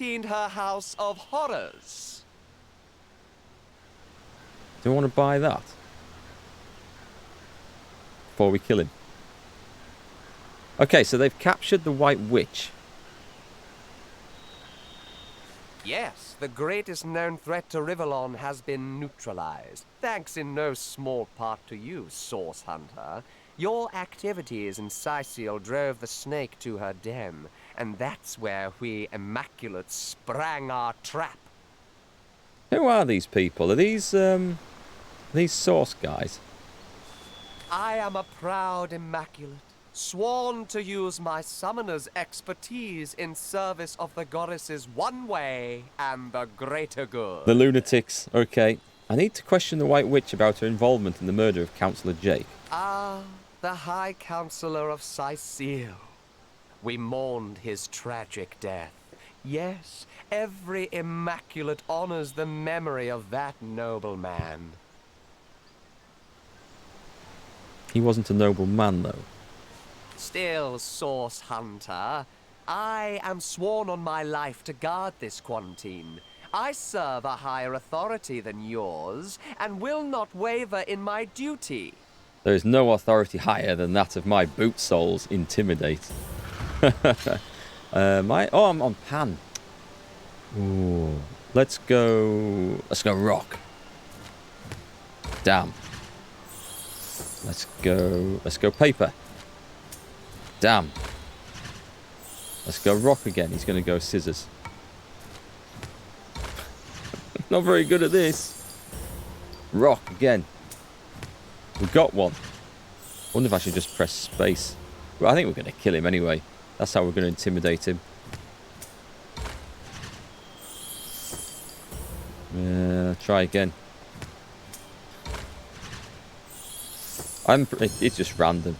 her house of horrors. Do I want to buy that? Before we kill him. Okay, so they've captured the White Witch. Yes, the greatest known threat to Rivellon has been neutralized, thanks in no small part to you, Source Hunter. Your activities in Sicil drove the snake to her den, and that's where we Immaculates sprang our trap. Who are these people? Are these Source guys? I am a proud Immaculate, sworn to use my summoner's expertise in service of the goddess's one way and the greater good. The lunatics. Okay. I need to question the White Witch about her involvement in the murder of Councillor Jake. Ah, the High Counselor of Sicil. We mourned his tragic death. Yes, every Immaculate honors the memory of that noble man. He wasn't a noble man, though. Still, Source Hunter, I am sworn on my life to guard this quarantine. I serve a higher authority than yours, and will not waver in my duty. There is no authority higher than that of my boot soles. Intimidate. I'm on pan. Ooh. Let's go rock. Damn. Let's go paper. Damn. Let's go rock again. He's going to go scissors. Not very good at this. Rock again. We got one. Wonder if I should just press space. Well, I think we're going to kill him anyway. That's how we're going to intimidate him. Try again. It's just random.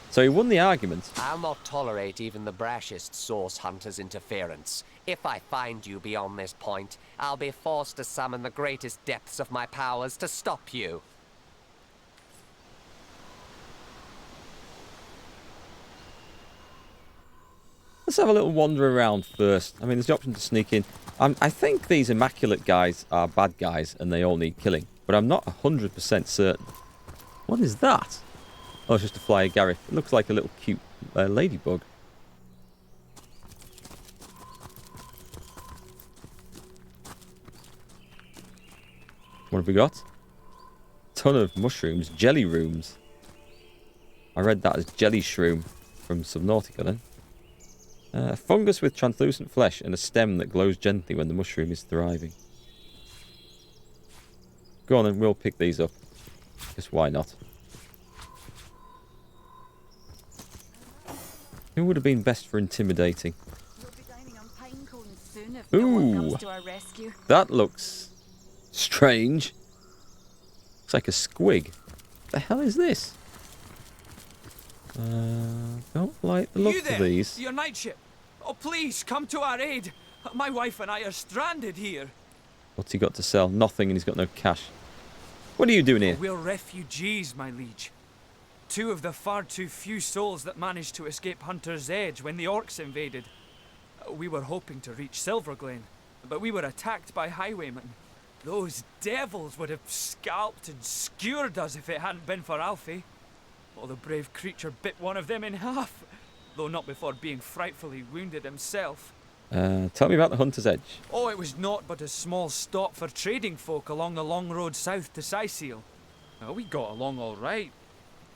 So he won the argument. I'll not tolerate even the brashest Source Hunter's interference. If I find you beyond this point, I'll be forced to summon the greatest depths of my powers to stop you. Let's have a little wander around first. I mean, there's the option to sneak in. I think these Immaculate guys are bad guys and they all need killing. But I'm not 100% certain. What is that? Oh, it's just a fly Gareth. It looks like a little cute ladybug. What have we got? Ton of mushrooms. Jelly rooms. I read that as jelly shroom from Subnautica then. A fungus with translucent flesh and a stem that glows gently when the mushroom is thriving. Go on then, we'll pick these up. Because why not? Who would have been best for intimidating? Ooh, that looks strange. Looks like a squig. What the hell is this? Don't like the look of these. Your knightship. Oh, please come to our aid. My wife and I are stranded here. What's he got to sell? Nothing, and he's got no cash. What are you doing here? We're refugees, my liege. Two of the far too few souls that managed to escape Hunter's Edge when the orcs invaded. We were hoping to reach Silverglen, but we were attacked by highwaymen. Those devils would have scalped and skewered us if it hadn't been for Alfie. Oh, the brave creature bit one of them in half, though not before being frightfully wounded himself. Tell me about the Hunter's Edge. Oh, it was naught but a small stop for trading folk along the long road south to Sicil. We got along all right,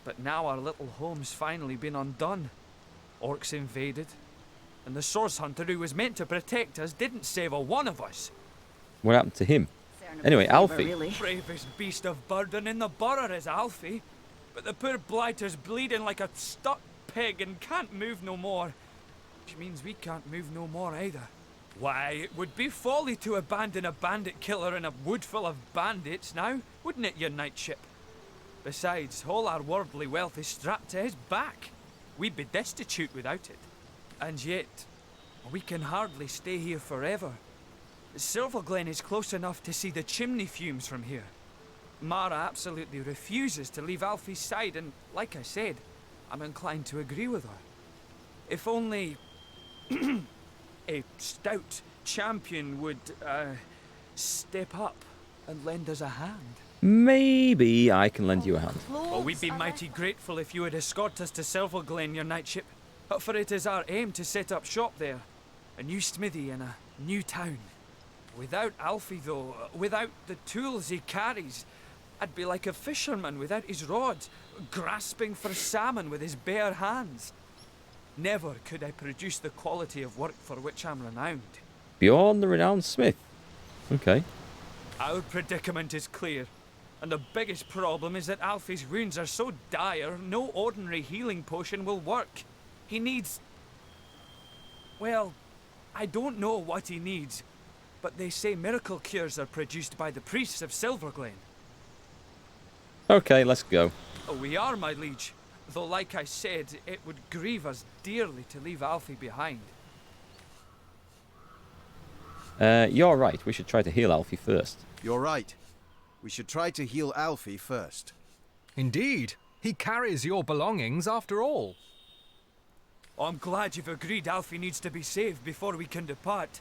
but now our little home's finally been undone. Orcs invaded, and the Source Hunter who was meant to protect us didn't save a one of us. What happened to him? Anyway, Alfie. Bravest beast of burden in the borough is Alfie. But the poor blighter's bleeding like a stuck pig and can't move no more. Which means we can't move no more either. Why, it would be folly to abandon a bandit killer in a wood full of bandits now, wouldn't it, your knightship? Besides, all our worldly wealth is strapped to his back. We'd be destitute without it. And yet, we can hardly stay here forever. Silverglen is close enough to see the chimney fumes from here. Mara absolutely refuses to leave Alfie's side, and like I said, I'm inclined to agree with her. If only a stout champion would, step up and lend us a hand. Maybe I can lend you a hand. Oh, we'd be mighty grateful if you would escort us to Silverglen, your knightship. For it is our aim to set up shop there. A new smithy in a new town. Without Alfie, though, without the tools he carries, I'd be like a fisherman without his rod, grasping for salmon with his bare hands. Never could I produce the quality of work for which I'm renowned. Bjorn the renowned smith. Okay. Our predicament is clear, and the biggest problem is that Alfie's wounds are so dire, no ordinary healing potion will work. He needs... well, I don't know what he needs, but they say miracle cures are produced by the priests of Silverglen. Okay, let's go. Oh, we are, my liege. Though, like I said, it would grieve us dearly to leave Alfie behind. You're right. We should try to heal Alfie first. You're right. We should try to heal Alfie first. Indeed. He carries your belongings after all. I'm glad you've agreed Alfie needs to be saved before we can depart.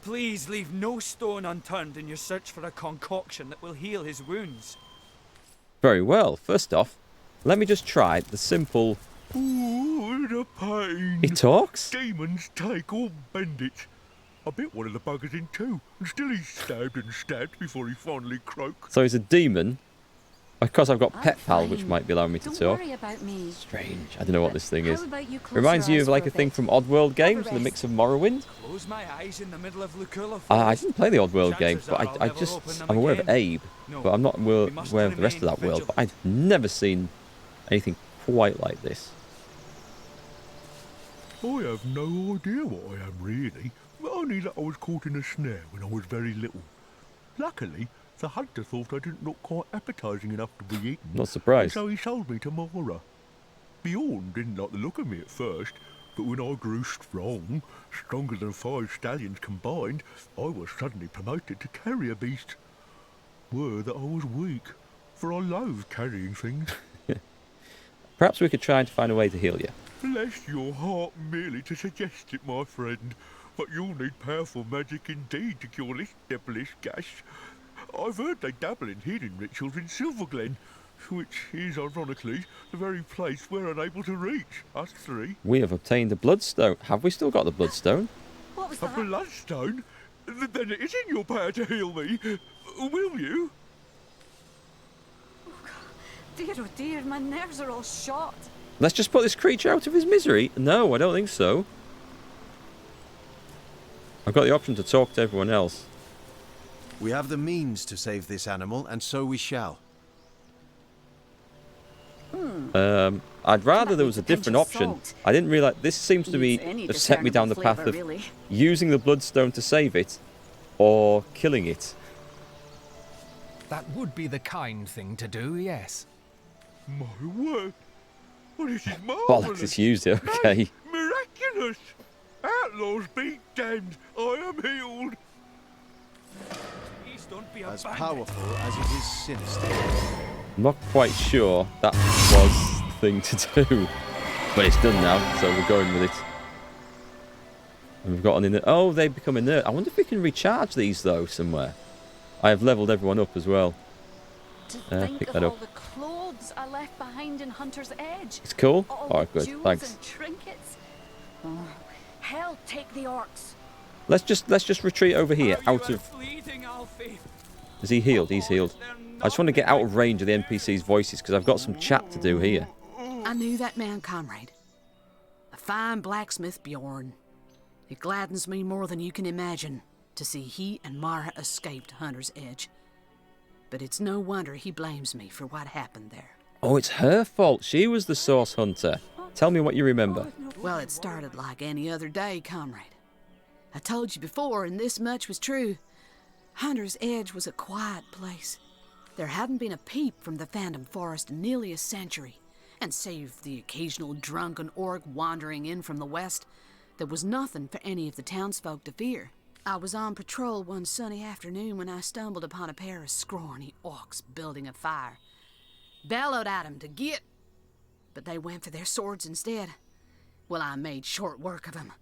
Please leave no stone unturned in your search for a concoction that will heal his wounds. Very well. First off, let me just try the simple... Ooh, the pain. He talks? Demons take or bend it. I bit one of the buggers in two, and still he's stabbed and stabbed before he finally croaks. So he's a demon. Of course, I've got I'm Pet Pal, which fine. might be allowing me to Don't talk. worry about me. Strange. I don't know what this thing How is. about you close Reminds your you eyes of like for a thing bit? from Oddworld games, Have a with a mix rest. of Morrowind. Close my eyes in the middle of Lucula Forest. I didn't play the Oddworld games, Chances but are I'll I never just... open them I'm aware of again. Abe, No, but I'm not we must aware of the rest of remain that world. But vigilant. I've never seen anything quite like this. I have no idea what I am really, only that I was caught in a snare when I was very little. Luckily, the hunter thought I didn't look quite appetising enough to be eaten. Not surprised. So he sold me to Mora. Bjorn didn't like the look of me at first, but when I grew strong, stronger than 5 stallions combined, I was suddenly promoted to carrier beast. Were that I was weak, for I loathe carrying things. Perhaps we could try to find a way to heal you. Bless your heart merely to suggest it, my friend, but you'll need powerful magic indeed to cure this devilish gash. I've heard they dabble in healing rituals in Silverglen, which is, ironically, the very place we're unable to reach, us three. We have obtained a bloodstone. Have we still got the bloodstone? What was A that? bloodstone? Then it is in your power to heal me. Will you? Dear, oh dear, my nerves are all shot. Let's just put this creature out of his misery. No, I don't think so. I've got the option to talk to everyone else. We have the means to save this animal, and so we shall. I'd rather there was a needs a pinch different of option. salt. I didn't realise this seems to be Needs any have set me down the discernible path flavour, of really. using the bloodstone to save it, or killing it. That would be the kind thing to do, yes. My word. Well, this is Bollocks, marvellous. it's used it. Okay. Miraculous. Outlaws be damned. I am healed. Please don't be As abandoned. powerful as it is sinister. I'm not quite sure that was the thing to do, but it's done now, so we're going with it. And we've got an inert. Oh, they become inert. I wonder if we can recharge these though somewhere. I have leveled everyone up as well. To think pick of that all up. the clothes I left behind in Hunter's Edge. It's cool. All Oh, the good. jewels Thanks. and trinkets. Oh, hell, take the orcs. Let's just retreat over here, How you out are of. fleeting, Alfie. Is he healed? He's healed. They're I just want to get out of range of the NPCs' voices because I've got some chat to do here. I knew that man, comrade. A fine blacksmith, Bjorn. It gladdens me more than you can imagine to see he and Mara escaped Hunter's Edge. But it's no wonder he blames me for what happened there. Oh, it's her fault. She was the source hunter. Tell me what you remember. Well, it started like any other day, comrade. I told you before, and this much was true. Hunter's Edge was a quiet place. There hadn't been a peep from the Phantom Forest in nearly a century, and save the occasional drunken orc wandering in from the west, there was nothing for any of the townsfolk to fear. I was on patrol one sunny afternoon when I stumbled upon a pair of scrawny orcs building a fire. Bellowed at 'em to get, but they went for their swords instead. Well, I made short work of 'em.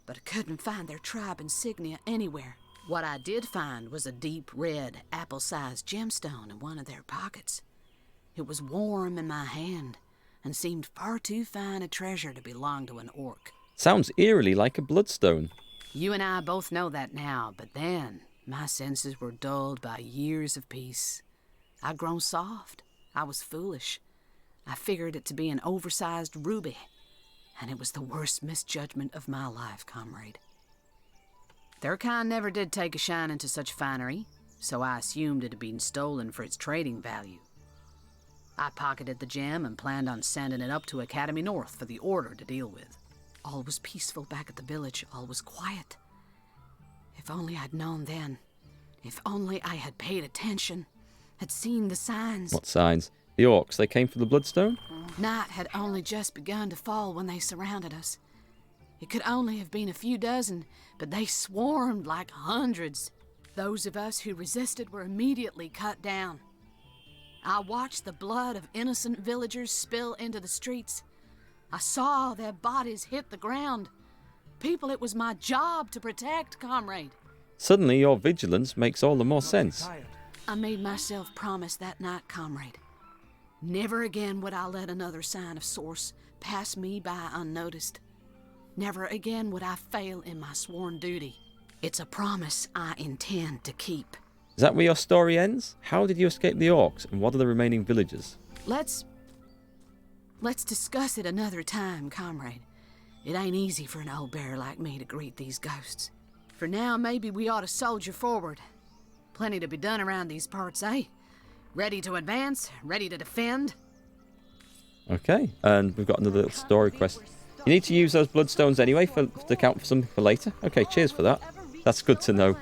but I couldn't find their tribe insignia anywhere. What I did find was a deep red, apple-sized gemstone in one of their pockets. It was warm in my hand and seemed far too fine a treasure to belong to an orc. Sounds eerily like a bloodstone. You and I both know that now, but then my senses were dulled by years of peace. I'd grown soft. I was foolish. I figured it to be an oversized ruby, and it was the worst misjudgment of my life, comrade. Their kind never did take a shine into such finery, so I assumed it had been stolen for its trading value. I pocketed the gem and planned on sending it up to Academy North for the Order to deal with. All was peaceful back at the village. All was quiet. If only I'd known then. If only I had paid attention, had seen the signs. What signs? The orcs, they came for the bloodstone? Night had only just begun to fall when they surrounded us. It could only have been a few dozen, but they swarmed like hundreds. Those of us who resisted were immediately cut down. I watched the blood of innocent villagers spill into the streets. I saw their bodies hit the ground. People it was my job to protect, comrade. Suddenly your vigilance makes all the more sense. I made myself promise that night, comrade. Never again would I let another sign of source pass me by unnoticed. Never again would I fail in my sworn duty. It's a promise I intend to keep. Is that where your story ends? How did you escape the orcs, and what are the remaining villagers? Let's discuss it another time, comrade. It ain't easy for an old bear like me to greet these ghosts. For now, maybe we ought to soldier forward. Plenty to be done around these parts, eh? Ready to advance? Ready to defend? Okay, and we've got another little story quest. You need to use those bloodstones anyway to count for something for later? Okay, cheers for that. That's good to know.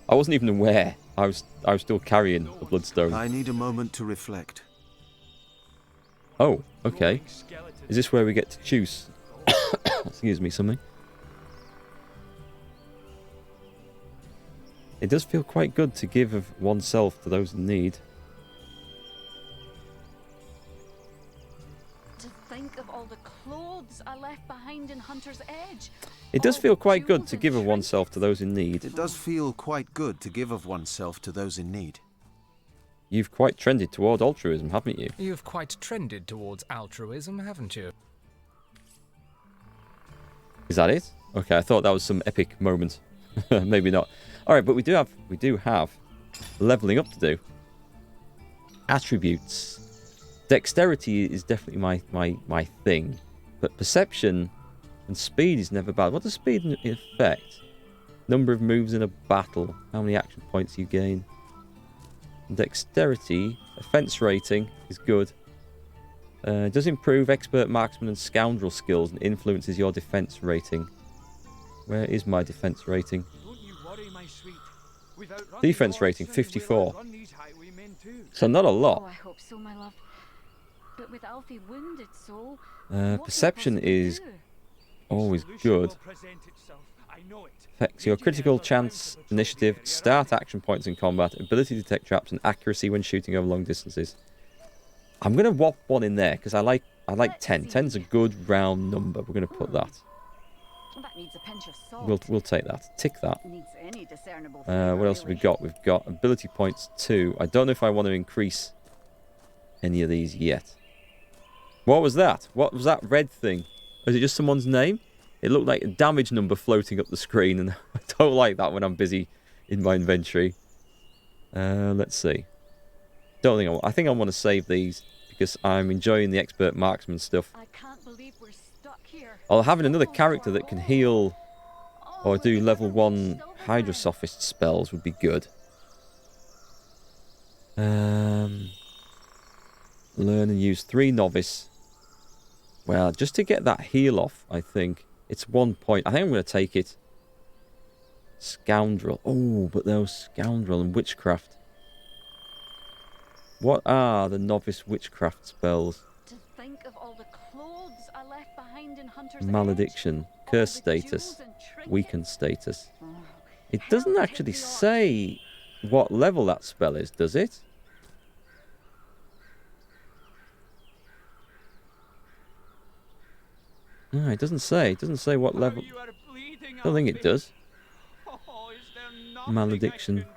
I wasn't even aware I was still carrying a bloodstone. I need a moment to reflect. Oh, okay. Is this where we get to choose? Excuse me, something. It does feel quite good to give of oneself to those in need. To think of all the clothes I left behind in Hunter's Edge. It does feel quite good to give of oneself to those in need. It does feel quite good to give of oneself to those in need. You've quite trended toward altruism, haven't you? You've quite trended towards altruism, haven't you? Is that it? Okay, I thought that was some epic moment. Maybe not. All right, but we do have leveling up to do. Attributes. Dexterity is definitely my thing, but perception and speed is never bad. What does speed affect? Number of moves in a battle. How many action points you gain. Dexterity, offense rating is good. Does improve expert marksman and scoundrel skills and influences your defense rating. Where is my defense rating? Don't you worry, my sweet. We've outrun Defense the rating, orcs and 54. we'll outrun these highwaymen too. So not a Oh, lot. I hope so, my love. But with Alfie wounded so, what can I Perception possibly is do? always Solution good. will present itself. I know it. Affects your Legion critical members are bound chance, to patrol the initiative, area, start right? action points in combat, ability to detect traps, and accuracy when shooting over long distances. I'm going to whop one in there because I like 10. 10's a good round number. We're going to put that. That needs a pinch of salt. We'll take that. Tick that. Needs any discernible What flavour, else have we really. got? We've got ability points 2. I don't know if I want to increase any of these yet. What was that? What was that red thing? Was it just someone's name? It looked like a damage number floating up the screen, and I don't like that when I'm busy in my inventory. Let's see. I think I want to save these because I'm enjoying the expert marksman stuff. I can't believe we're stuck here. Having another character that can heal or do level 1 Hydrosophist spells would be good. Learn and use 3 novice. Well, just to get that heal off, I think. It's 1 point. I think I'm going to take it. Scoundrel. Oh, but those scoundrel and witchcraft. What are the novice witchcraft spells? To think of all the clothes I left behind in Hunter's Malediction, Edge. curse All the status, jewels and trinkets. weakened status. Oh, It doesn't hell actually take the orcs. say what level that spell is, does it? No, it doesn't say. It doesn't say what level. You are bleeding. bleeding, I don't think it Alfie. does. Oh, is there nothing Malediction. I can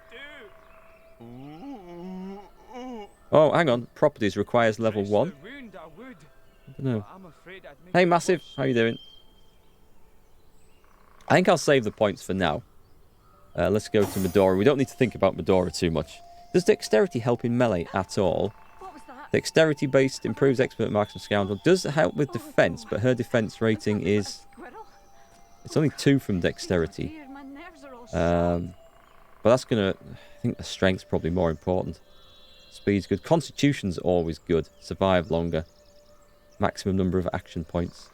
do? Oh, hang on. Properties requires level Dress 1. the wound, I would. I don't know. But I'm afraid I'd make Hey, it Massive. worse. How you doing? I think I'll save the points for now. Let's go to Medora. We don't need to think about Medora too much. Does dexterity help in melee at all? What was that? Dexterity based improves expert marksman scoundrel. Does help with defense, but her defense rating is... Squirrel? It's only 2 from Oh dexterity. dear, my nerves are all shot. But that's going to... I think the strength's probably more important. Speed's good. Constitution's always good. Survive longer. Maximum number of action points.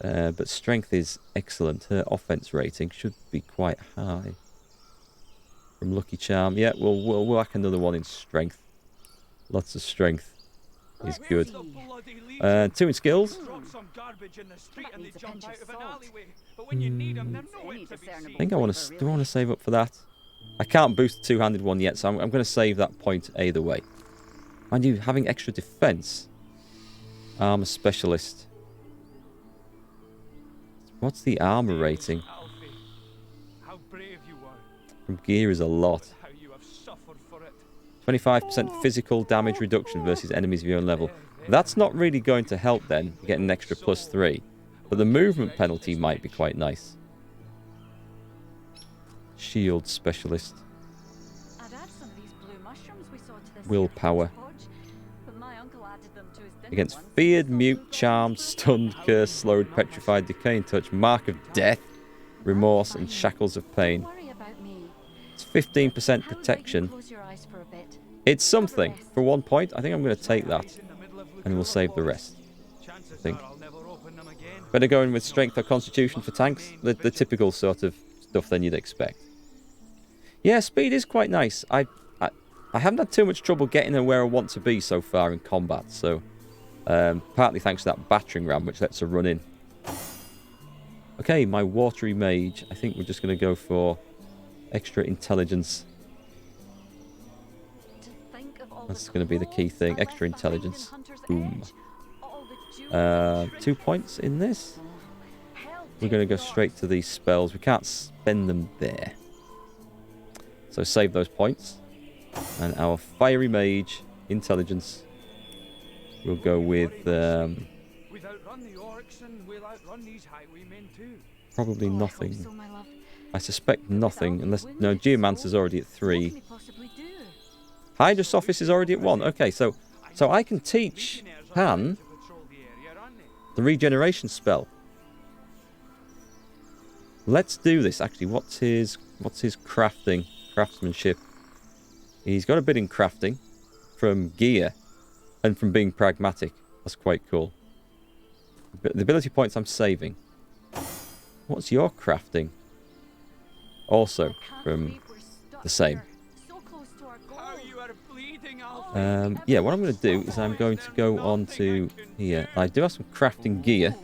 But strength is excellent. Her offense rating should be quite high. From Lucky Charm. Yeah, we'll whack another one in strength. Lots of strength is good. 2 in skills. Drop some garbage in the street That and they needs a jump pinch of out of an salt. alleyway. But when you need them, they're Any nowhere to be discernible seen. I think I want flavour, to... Do I want really. to save up for that? I can't boost the two-handed one yet, so I'm going to save that point either way. Mind you, having extra defense. Armor specialist. What's the armor rating? Alfie, how brave you were, From gear is a lot. but how you have suffered for it. 25% physical damage reduction versus enemies of your own level. That's not really going to help then, you get an extra +3. But the movement penalty might be quite nice. Shield specialist. I'd add some of these blue mushrooms we saw to this Willpower. here hodge, but my uncle added them to his dinner Against once. feared, It's all mute, blue charmed, gold. stunned, cursed, slowed, petrified, decaying touch, mark of death, remorse, and shackles of pain. Don't worry about me. It's 15% How about you protection. close your eyes for a bit? It's something. For 1 point, I think I'm going to take that. He's in the middle of And we'll save the looking rest. Chances I think. are I'll never open them again. Better go in with strength or constitution for tanks. The typical sort of stuff then you'd expect. Yeah, speed is quite nice. I haven't had too much trouble getting her where I want to be so far in combat. So, partly thanks to that battering ram, which lets her run in. Okay, my watery mage. I think we're just going to go for extra intelligence. To think of all That's the going to be the key clothes thing. I Extra left behind in intelligence. Hunter's Boom. Edge, all the jewels and 2 points in this. hell We're going to go take straight to these spells. We can't spend them there. So save those points. And our fiery mage, intelligence, we'll go with We've outrun the orcs and we'll outrun these highwaymen too. probably I hope nothing. so, my love. I suspect nothing, unless... No, Wounded Geomancer's soul. already at What 3. can he possibly do? Hydrus Office is already at 1. Okay, so I can teach Legionnaires are Han ready to patrol the area, aren't they? the regeneration spell. Let's do this. Actually, what's his crafting? Craftsmanship. He's got a bit in crafting from gear and from being pragmatic. That's quite cool. But the ability points I'm saving. What's your crafting? Also Can't from believe we're stuck the same. here, so close to our goal. How you are bleeding, Alfie. Yeah, what I'm going to do is I'm going to go on to here. I do have some crafting gear.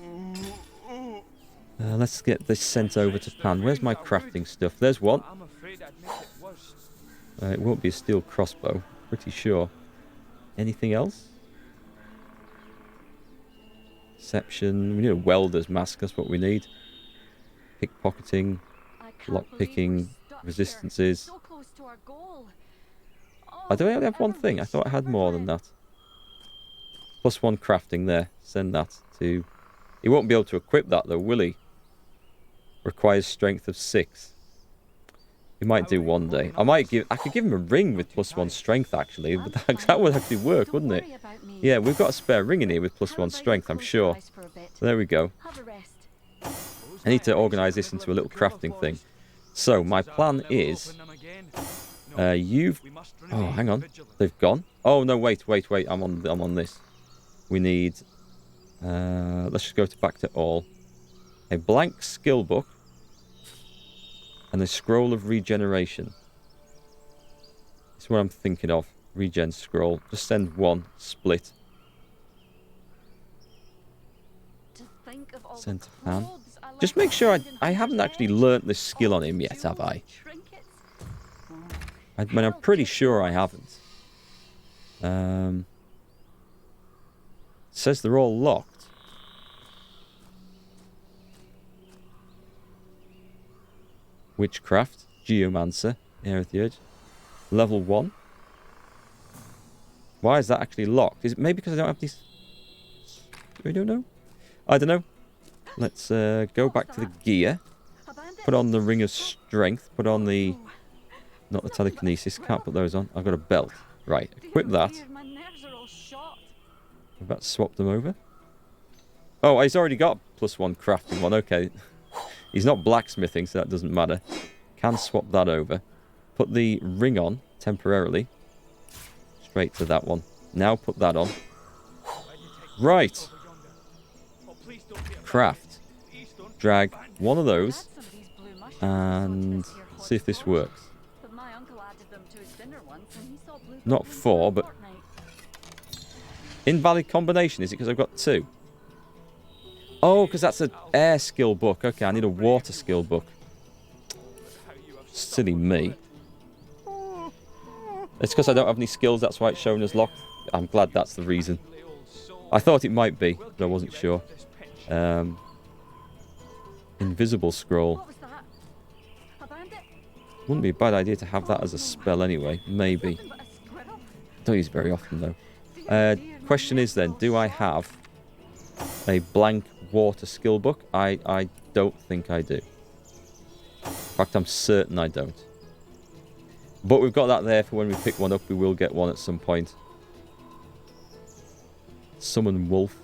Let's get this sent over to Pan. Where's my crafting stuff? There's one. I'm afraid I'd make it worse. It won't be a steel crossbow, pretty sure. Anything else? Deception. We need a welder's mask, that's what we need. Pickpocketing, I can't believe lockpicking, we're stuck here, resistances. so close to our goal. I do only have one heavens, thing. I thought I had more than that. +1 crafting there. Send that to... He won't be able to equip that though, will he? Requires strength of 6. He might do one day. I could give him a ring with +1 strength actually, but that would actually work, Don't wouldn't it? worry about me. Yeah, we've got a spare ring in here with How +1 about you strength, I'm close sure. your eyes for a bit? So there we go. Have a rest. I need to organise this into a little crafting thing. So my plan is, you've... Oh, hang on. They've gone. Oh no, wait. I'm on this. We need. Let's just go back to all. A blank skill book and a scroll of regeneration. That's what I'm thinking of. Regen scroll. Just send one. Split. To think of all Send the to Pan. clothes I Just left make sure behind in I Hunter's haven't actually Edge, learnt this skill all on him the yet, have jewels I? and trinkets. I mean, I'm pretty sure I haven't. It says they're all locked. Witchcraft. Geomancer. Air of the Urge. Level 1. Why is that actually locked? Is it maybe because I don't have these... We don't know. I don't know. Let's go back to the gear. Put on the Ring of Strength. Put on the... Not the telekinesis. Can't put those on. I've got a belt. Right. Equip that. I've about to swap them over. Oh, he's already got +1 crafting one. Okay. He's not blacksmithing, so that doesn't matter. Can swap that over. Put the ring on temporarily. Straight to that one. Now put that on. Right. Craft. Drag one of those. And see if this works. Not 4, but... Invalid combination. Is it because I've got 2? Oh, because that's an air skill book. Okay, I need a water skill book. Silly me. It's because I don't have any skills. That's why it's shown as locked. I'm glad that's the reason. I thought it might be, but I wasn't sure. Invisible scroll. Wouldn't be a bad idea to have that as a spell anyway. Maybe. Don't use it very often though. Question is then, do I have a blank water skill book? I don't think I do. In fact, I'm certain I don't. But we've got that there for when we pick one up. We will get one at some point. Summon wolf.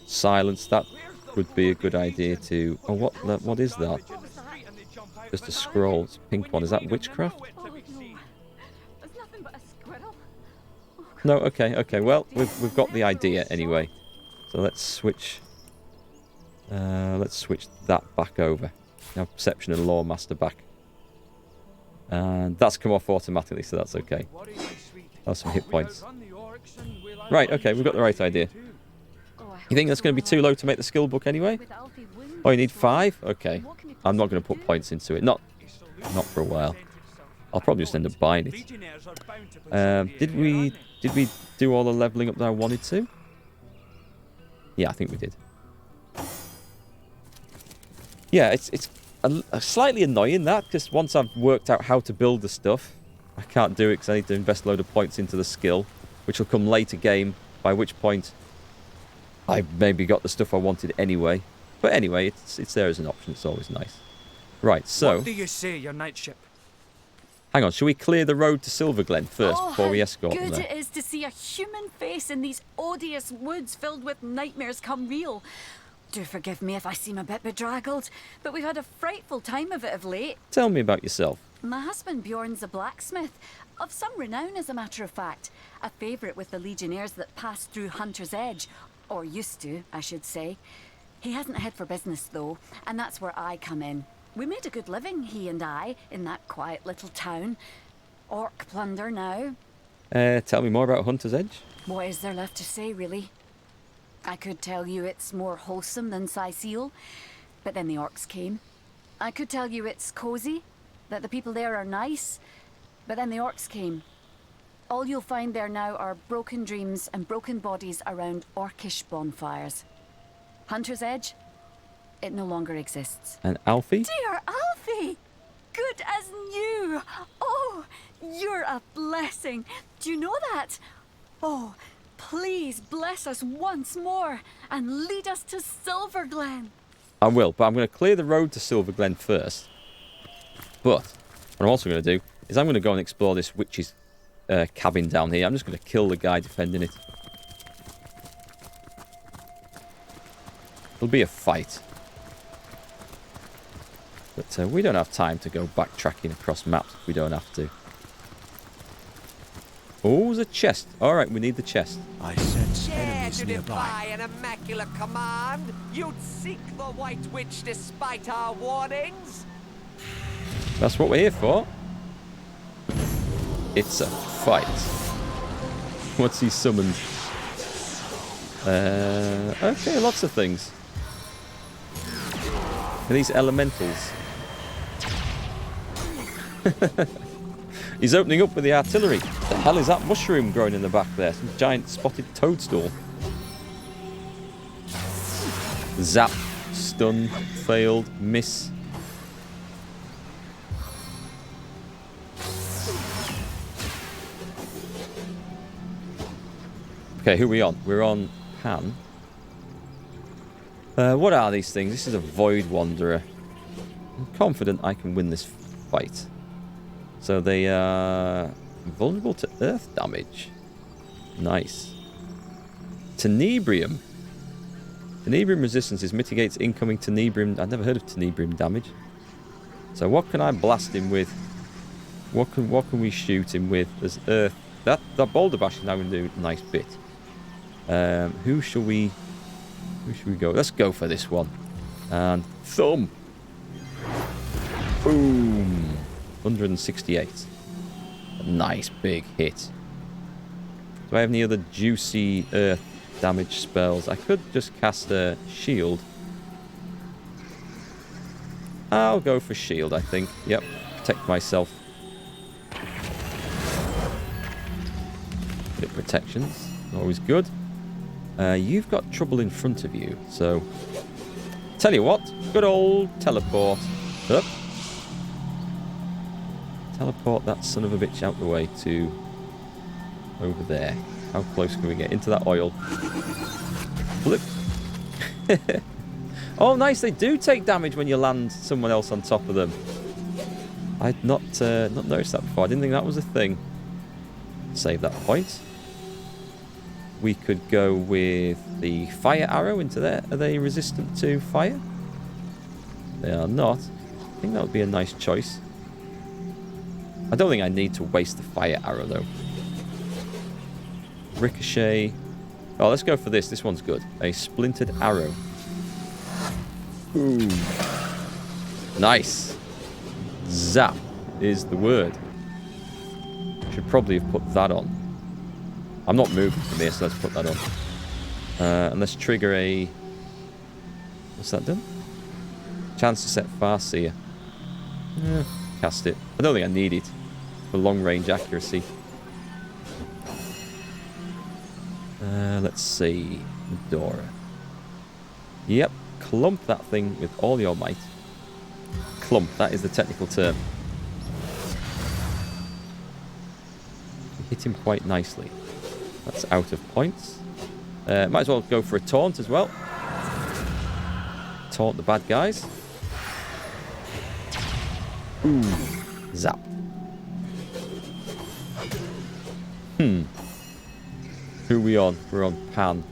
Silence. That would be a good idea to... Oh, what is that? Just a scroll. It's a pink one. Is that witchcraft? No, okay. Well, we've got the idea anyway. So let's switch that back over. Now perception and lore master back. And that's come off automatically, so that's okay. That's some hit points. Right, okay, we've got the right idea. You think that's going to be too low to make the skill book anyway? Oh, you need 5? Okay. I'm not going to put points into it. Not for a while. I'll probably just end up buying it. Did we do all the leveling up that I wanted to? Yeah, I think we did. Yeah, it's slightly annoying that, because once I've worked out how to build the stuff, I can't do it because I need to invest a load of points into the skill, which will come later game, by which point I've maybe got the stuff I wanted anyway. But anyway, it's there as an option. It's always nice. Right, so... What do you say, your knightship? Hang on, should we clear the road to Silverglen first before we escort them there? Good it is to see a human face in these odious woods filled with nightmares come real. Do forgive me if I seem a bit bedraggled, but we've had a frightful time of it of late. Tell me about yourself. My husband Bjorn's a blacksmith, of some renown as a matter of fact. A favourite with the legionnaires that passed through Hunter's Edge, or used to, I should say. He hasn't head for business though, and that's where I come in. We made a good living, he and I, in that quiet little town. Orc plunder now. Tell me more about Hunter's Edge. What is there left to say, really? I could tell you it's more wholesome than Sicil, but then the orcs came. I could tell you it's cosy, that the people there are nice, but then the orcs came. All you'll find there now are broken dreams and broken bodies around orcish bonfires. Hunter's Edge, it no longer exists. And Alfie? Dear Alfie! Good as new! Oh, you're a blessing. Do you know that? Oh, please bless us once more and lead us to Silverglen. I will, but I'm going to clear the road to Silverglen first. But what I'm also going to do is I'm going to go and explore this witch's cabin down here. I'm just going to kill the guy defending it. It'll be a fight. But we don't have time to go backtracking across maps if we don't have to. Oh, there's a chest. Alright, we need the chest. I sense Dare enemies to defy nearby. an immaculate command? You'd seek the White Witch despite our warnings? That's what we're here for. It's a fight. What's he summoned? Okay, lots of things. Are these elementals? He's opening up with the artillery. The hell is that mushroom growing in the back there? Some giant spotted toadstool. Zap. stun, failed, miss. Okay, who are we on? We're on Pan. What are these things? This is a Void Wanderer. I'm confident I can win this fight. So they are vulnerable to earth damage. Nice. Tenebrium. Tenebrium resistances mitigates incoming Tenebrium. I've never heard of Tenebrium damage. So what can I blast him with? What can we shoot him with? There's earth. That boulder bash is now going to do a nice bit. Who should we go? Let's go for this one. And thumb. Boom. 168. A nice big hit. Do I have any other juicy earth damage spells? I could just cast a shield. I'll go for shield, I think. Yep. Protect myself. Bit of protections. Always good. You've got trouble in front of you, so... Tell you what. Good old teleport. Up. Teleport that son of a bitch out the way to... over there. How close can we get? Into that oil. Flip. Oh, nice. They do take damage when you land someone else on top of them. I'd not noticed that before. I didn't think that was a thing. Save that point. We could go with the fire arrow into there. Are they resistant to fire? They are not. I think that would be a nice choice. I don't think I need to waste the fire arrow, though. Ricochet. Oh, let's go for this. This one's good. A splintered arrow. Ooh. Nice. Zap is the word. Should probably have put that on. I'm not moving from here, so let's put that on. And let's trigger a... What's that done? Chance to set Farseer. Cast it. I don't think I need it for long-range accuracy. Let's see. Dora. Yep. Clump that thing with all your might. Clump, that is the technical term. Hit him quite nicely. That's out of points. Might as well go for a taunt as well. Taunt the bad guys. Ooh. Zap. Who are we on? We're on Pan.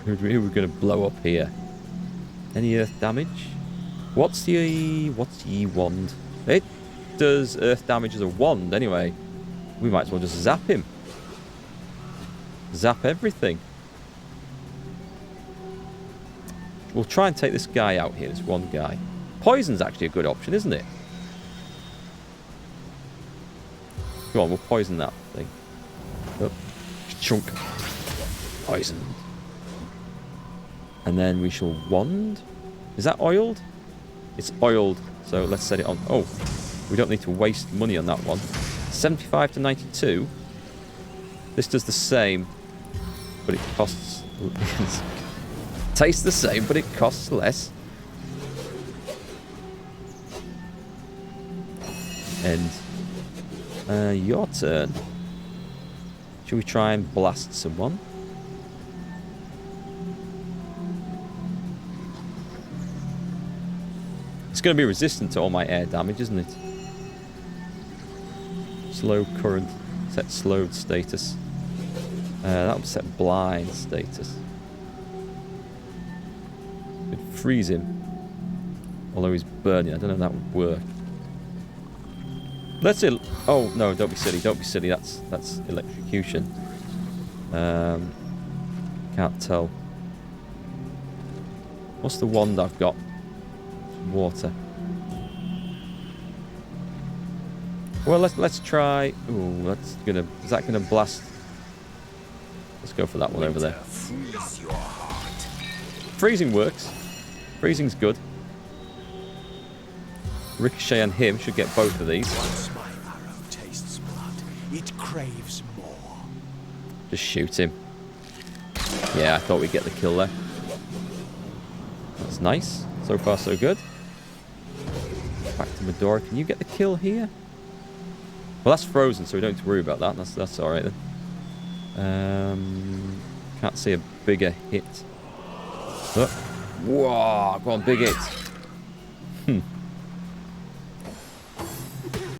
Who are we going to blow up here? Any earth damage? What's the wand? It does earth damage as a wand anyway. We might as well just zap him. Zap everything. We'll try and take this guy out here, this one guy. Poison's actually a good option, isn't it? Go on, we'll poison that thing. Oh, chunk. Poison. And then we shall wand. Is that oiled? It's oiled, so let's set it on. Oh, we don't need to waste money on that one. 75 to 92. This does the same, but it costs... tastes the same, but it costs less. And your turn. Should we try and blast someone? It's going to be resistant to all my air damage, isn't it? Slow current. Set slowed status. That would set blind status. Could freeze him. Although he's burning. I don't know if that would work. Let's see. Oh no! Don't be silly! Don't be silly! That's electrocution. Can't tell. What's the wand I've got? Water. Well, let's try. Ooh, is that gonna blast? Let's go for that one over there. Freezing works. Freezing's good. Ricochet and him should get both of these. Once my arrow tastes blood, it craves more. Just shoot him. Yeah, I thought we'd get the kill there. That's nice. So far, so good. Back to Medora. Can you get the kill here? Well, that's frozen, so we don't have to worry about that. That's all right then. Can't see a bigger hit. Oh. Whoa, go on, big hit.